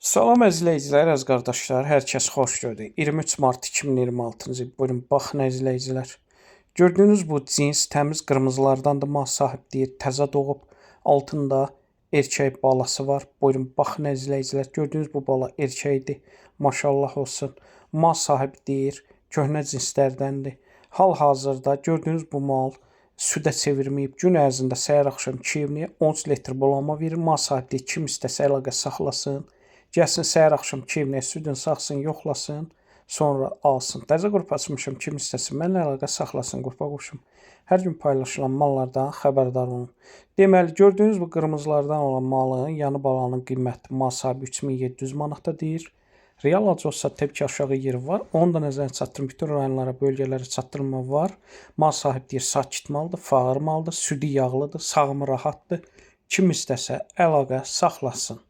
Salam əzizləyicilər, əziz qardaşlar, hər kəs xoş gördük. 23 mart 2026-cı il. Buyurun, baxın əzizləyicilər. Gördüyünüz bu cins təmiz qırmızılardandır. Mal sahib deyir, təzə doğub. Altında erkək balası var. Buyurun, baxın əzizləyicilər. Gördüyünüz bu bala erkəkdir. Maşallah olsun. Mal sahibi deyir, köhnə cinslərdəndir. Hal-hazırda gördüyünüz bu mal südə çevirməyib. Gün ərzində səhər axşam 2 13 litr bulama verir. Mal sahibi deyir, kim istəsə əlaqə saxlasın. Gəlsin səhər axşam 2 südün saxsın, yoxlasın, sonra alsın. Təzə qrup açmışam, kim istəsin, mənlə əlaqə saxlasın, qrupa qoşum. Hər gün paylaşılan mallardan xəbərdar olun. Deməli, gördüyünüz bu qırmızılardan olan malın, yanı balanın qiyməti mal sahibi 3700 manata deyir. Real acı olsa təbii ki, aşağı yeri var. Onu da nəzərə çatdırın. Bütün rayonlara, bölgələrə çatdırma var. Mal sahibi deyir, sakit maldır, fağır maldır, südü yağlıdır, sağımı rahatdır. Kim istəsə əlaqə saxlasın.